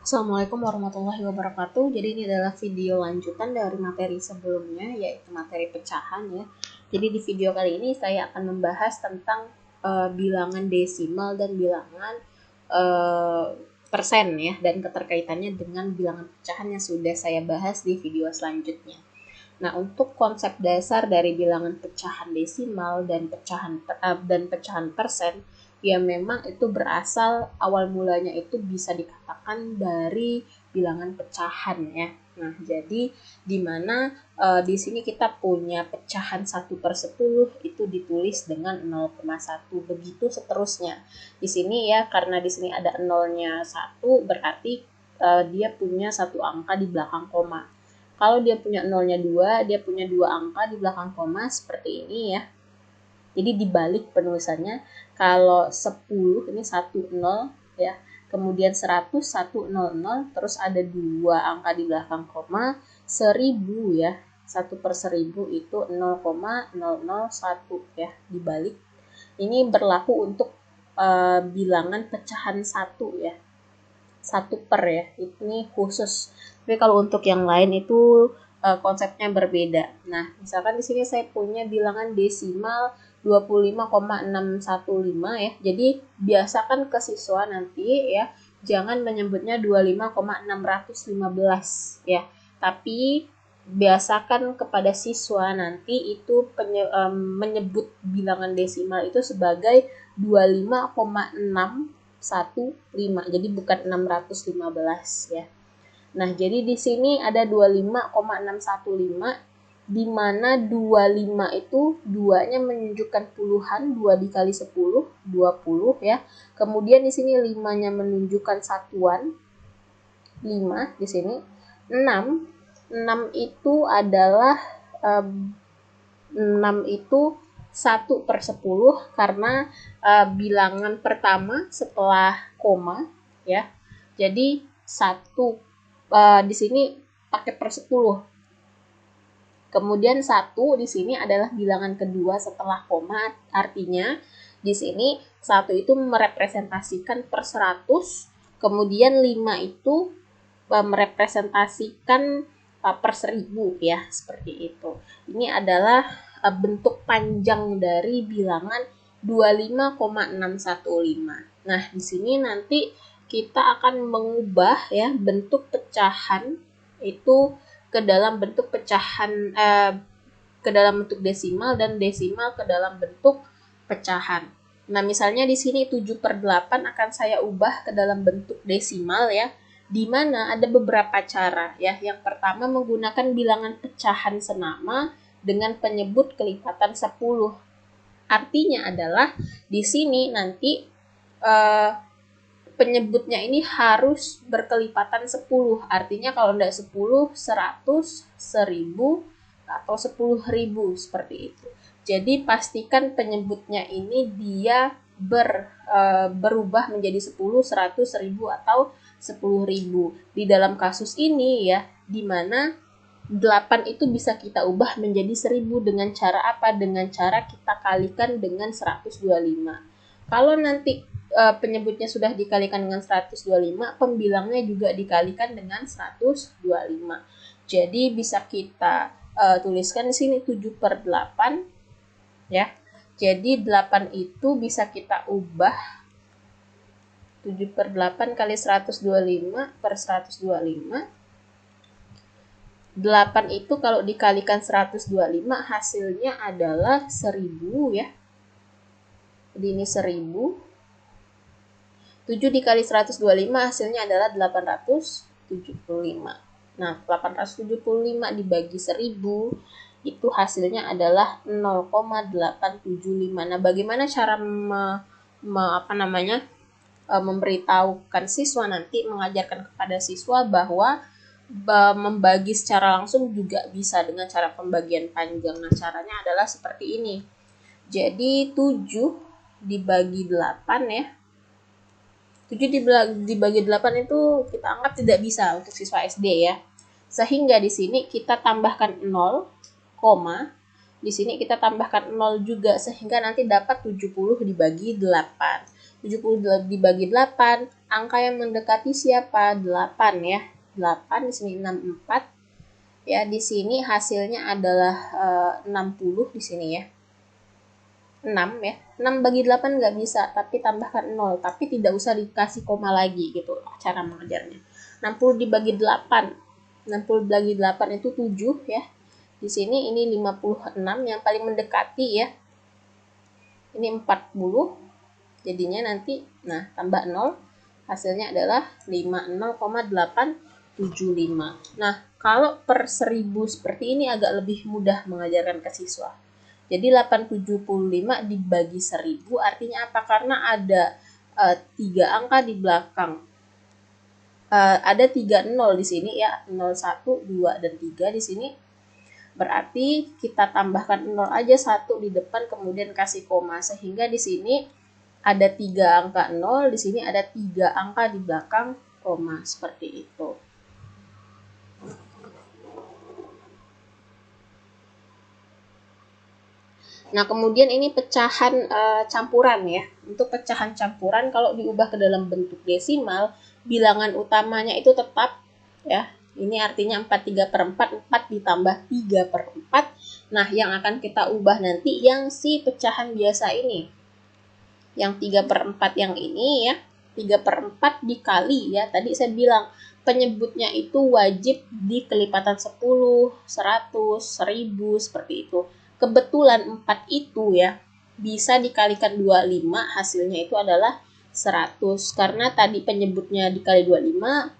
Assalamualaikum warahmatullahi wabarakatuh. Jadi ini adalah video lanjutan dari materi sebelumnya, yaitu materi pecahan ya. Jadi di video kali ini saya akan membahas tentang bilangan desimal dan bilangan persen ya, dan keterkaitannya dengan bilangan pecahan yang sudah saya bahas di video selanjutnya. Nah, untuk konsep dasar dari bilangan pecahan desimal dan pecahan persen, ya memang itu berasal awal mulanya itu bisa dikatakan dari bilangan pecahan ya. Nah, jadi di mana di sini kita punya pecahan 1/10 itu ditulis dengan 0,1, begitu seterusnya. Di sini ya, karena di sini ada nolnya 1, berarti dia punya satu angka di belakang koma. Kalau dia punya nolnya 2, dia punya 2 angka di belakang koma seperti ini ya. Jadi dibalik penulisannya, kalau 10 ini 10 ya. Kemudian 100 100, terus ada 2 angka di belakang koma, 1000 ya. 1/1000 itu 0,001 ya, dibalik. Ini berlaku untuk bilangan pecahan 1 ya. 1/, ya, ini khusus. Tapi kalau untuk yang lain itu konsepnya berbeda. Nah, misalkan di sini saya punya bilangan desimal 25,615 ya. Jadi biasakan ke siswa nanti ya, jangan menyebutnya 25,615 ya. Tapi biasakan kepada siswa nanti itu menyebut bilangan desimal itu sebagai 25,615. Jadi bukan 615 ya. Nah, jadi di sini ada 25,615, di mana 25 itu duanya menunjukkan puluhan, 2 dikali 10, 20 ya. Kemudian di sini 5-nya menunjukkan satuan, 5 di sini. 6 itu adalah 6 itu 1/10 karena bilangan pertama setelah koma ya. Jadi 1 di sini pakai per 10. Kemudian 1 di sini adalah bilangan kedua setelah koma, artinya di sini 1 itu merepresentasikan per 100, kemudian 5 itu merepresentasikan per 1000 ya, seperti itu. Ini adalah bentuk panjang dari bilangan 25,615. Nah, di sini nanti kita akan mengubah ya bentuk pecahan itu ke dalam bentuk pecahan ke dalam bentuk desimal, dan desimal ke dalam bentuk pecahan. Nah, misalnya di sini 7/8 akan saya ubah ke dalam bentuk desimal ya, di mana ada beberapa cara ya. Yang pertama menggunakan bilangan pecahan senama dengan penyebut kelipatan 10. Artinya adalah di sini nanti penyebutnya ini harus berkelipatan 10. Artinya kalau enggak 10, 100, 1000, atau 10.000 seperti itu. Jadi pastikan penyebutnya ini dia berubah menjadi 10, 100, 1000, atau 10.000. Di dalam kasus ini ya, di mana 8 itu bisa kita ubah menjadi 1000 dengan cara apa? Dengan cara kita kalikan dengan 125. Kalau nanti penyebutnya sudah dikalikan dengan 125, pembilangnya juga dikalikan dengan 125. Jadi bisa kita tuliskan di sini 7/8 ya. Jadi 8 itu bisa kita ubah 7/8 kali 125/125. 8 itu kalau dikalikan 125 hasilnya adalah 1000 ya. Jadi ini 1000. 7 dikali 125 hasilnya adalah 875. Nah, 875 dibagi 1000 itu hasilnya adalah 0,875. Nah, bagaimana cara memberitahukan siswa nanti, mengajarkan kepada siswa bahwa membagi secara langsung juga bisa dengan cara pembagian panjang. Nah, caranya adalah seperti ini. Jadi 7 dibagi 8 ya. 7 dibagi 8 itu kita anggap tidak bisa untuk siswa SD ya. Sehingga di sini kita tambahkan 0, di sini kita tambahkan 0 juga, sehingga nanti dapat 70 dibagi 8. 70 dibagi 8 angka yang mendekati siapa? 8 ya. 8 di sini 64. Ya, di sini hasilnya adalah 60 di sini ya. 6 ya. 6 bagi 8 nggak bisa, tapi tambahkan 0. Tapi tidak usah dikasih koma lagi gitu cara mengejarnya. 60 dibagi 8. 60 bagi 8 itu 7 ya. Di sini ini 56 yang paling mendekati ya. Ini 40. Jadinya nanti tambah 0 hasilnya adalah 50,875. Nah, kalau per 1000 seperti ini agak lebih mudah mengajarkan ke siswa. Jadi 875 dibagi 1000 artinya apa? Karena ada 3 angka di belakang. Ada 3 0 di sini ya, 0, 1, 2, dan 3 di sini. Berarti kita tambahkan 0 aja 1 di depan kemudian kasih koma sehingga di sini ada 3 angka 0, di sini ada 3 angka di belakang koma seperti itu. Nah, kemudian ini pecahan campuran ya. Untuk pecahan campuran kalau diubah ke dalam bentuk desimal, bilangan utamanya itu tetap ya. Ini artinya 43/4, 4 ditambah 3/4. Nah, yang akan kita ubah nanti yang si pecahan biasa ini. Yang 3/4 yang ini ya, 3/4 dikali ya. Tadi saya bilang penyebutnya itu wajib di kelipatan 10, 100, 1000 seperti itu. Kebetulan 4 itu ya bisa dikalikan 25, hasilnya itu adalah 100. Karena tadi penyebutnya dikali 25,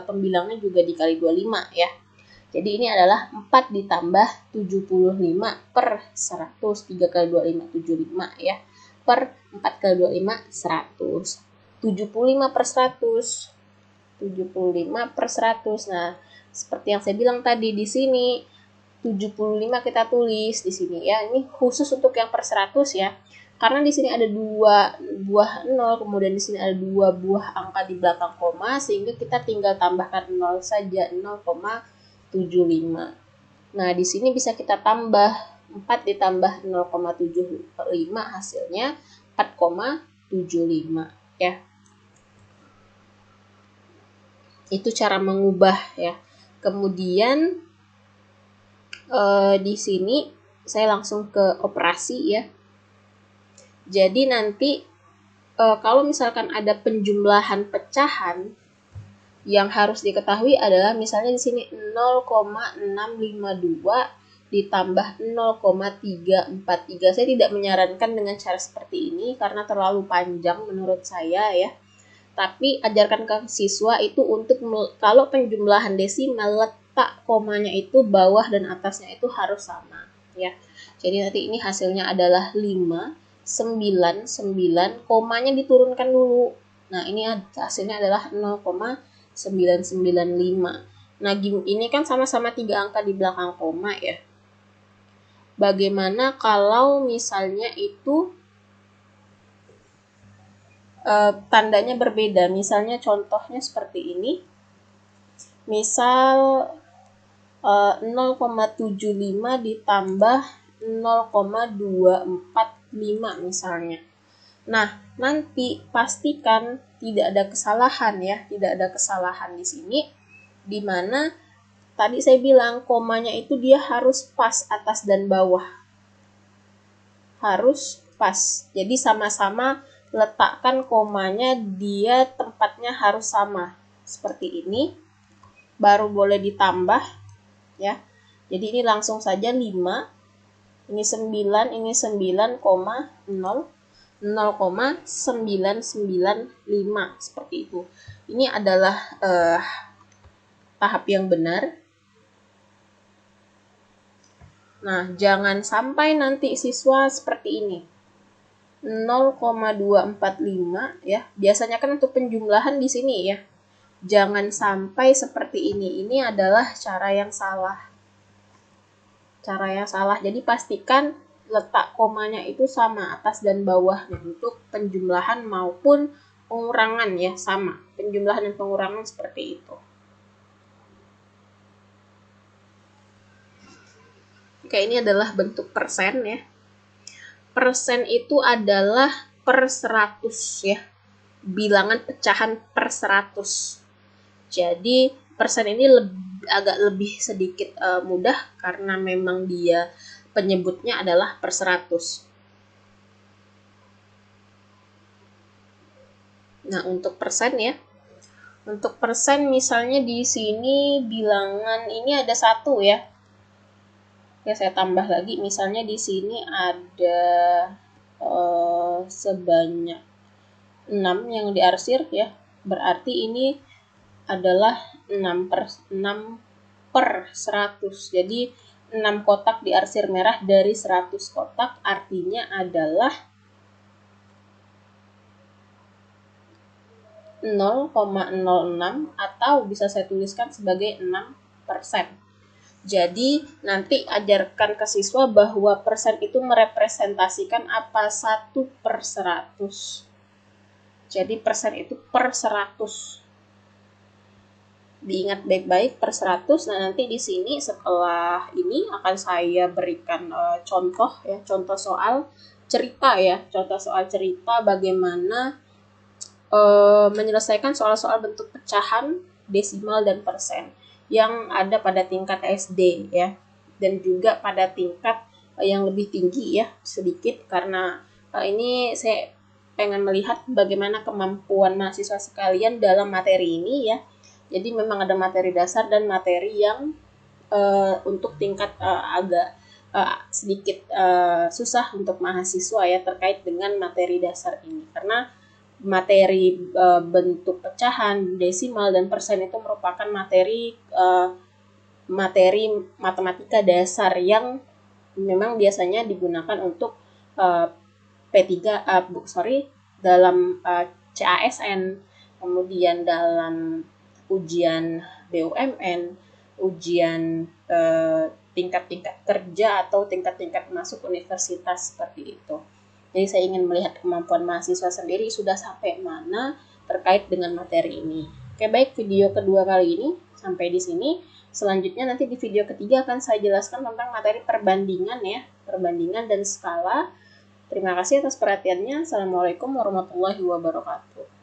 pembilangnya juga dikali 25 ya. Jadi ini adalah 4 ditambah 75 per 100. 3 kali 25, 75 ya. Per 4 kali 25, 100. 75 per 100. 75 per 100. Nah, seperti yang saya bilang tadi di sini, 75 kita tulis di sini ya. Ini khusus untuk yang per 100 ya. Karena di sini ada 2 buah 0, kemudian di sini ada 2 buah angka di belakang koma, sehingga kita tinggal tambahkan 0 saja, 0,75. Nah, di sini bisa kita tambah 4 ditambah 0,75 hasilnya 4,75 ya. Itu cara mengubah ya. Kemudian di sini saya langsung ke operasi ya. Jadi nanti kalau misalkan ada penjumlahan pecahan, yang harus diketahui adalah misalnya di sini 0,652 ditambah 0,343. Saya tidak menyarankan dengan cara seperti ini karena terlalu panjang menurut saya ya. Tapi ajarkan ke siswa itu untuk kalau penjumlahan desimal letak komanya itu bawah dan atasnya itu harus sama ya. Jadi nanti ini hasilnya adalah 5, 9, 9, komanya diturunkan dulu. Nah, ini hasilnya adalah 0,995. Nah, ini kan sama-sama 3 angka di belakang koma ya. Bagaimana kalau misalnya itu tandanya berbeda? Misalnya contohnya seperti ini. Misal 0,75 ditambah 0,245 misalnya. Nah, nanti pastikan tidak ada kesalahan ya, tidak ada kesalahan di sini, di mana tadi saya bilang komanya itu dia harus pas atas dan bawah, harus pas. Jadi sama-sama letakkan komanya, dia tempatnya harus sama seperti ini, baru boleh ditambah ya. Jadi ini langsung saja 5, ini 9, ini 9,0, 0,995 seperti itu. Ini adalah tahap yang benar. Nah, jangan sampai nanti siswa seperti ini. 0,245 ya. Biasanya kan untuk penjumlahan di sini ya. Jangan sampai seperti ini. Ini adalah cara yang salah. Cara yang salah. Jadi pastikan letak komanya itu sama atas dan bawahnya untuk penjumlahan maupun pengurangan ya, sama. Penjumlahan dan pengurangan seperti itu. Oke, ini adalah bentuk persen ya. Persen itu adalah per 100 ya. bilangan pecahan per 100. Jadi persen ini agak lebih sedikit mudah karena memang dia penyebutnya adalah per 100. Nah, untuk persen ya. Untuk persen misalnya di sini bilangan ini ada 1 ya. Oke, saya tambah lagi. Misalnya di sini ada sebanyak 6 yang diarsir ya. Berarti ini adalah 6 per 100. Jadi 6 kotak diarsir merah dari 100 kotak artinya adalah 0,06 atau bisa saya tuliskan sebagai 6%. Jadi nanti ajarkan ke siswa bahwa persen itu merepresentasikan apa 1 per 100. Jadi persen itu per 100. Diingat baik-baik per 100. Nah, nanti di sini setelah ini akan saya berikan contoh ya, contoh soal cerita ya, contoh soal cerita bagaimana menyelesaikan soal-soal bentuk pecahan, desimal, dan persen yang ada pada tingkat SD ya, dan juga pada tingkat yang lebih tinggi ya sedikit, karena ini saya pengen melihat bagaimana kemampuan mahasiswa sekalian dalam materi ini ya. Jadi memang ada materi dasar dan materi yang untuk tingkat agak sedikit susah untuk mahasiswa ya terkait dengan materi dasar ini, karena materi bentuk pecahan, desimal, dan persen itu merupakan materi matematika dasar yang memang biasanya digunakan untuk P3 dalam CASN, kemudian dalam ujian BUMN, ujian tingkat-tingkat kerja atau tingkat-tingkat masuk universitas seperti itu. Jadi saya ingin melihat kemampuan mahasiswa sendiri sudah sampai mana terkait dengan materi ini. Oke, baik, video kedua kali ini sampai di sini. Selanjutnya nanti di video ketiga akan saya jelaskan tentang materi perbandingan ya, perbandingan dan skala. Terima kasih atas perhatiannya. Assalamualaikum warahmatullahi wabarakatuh.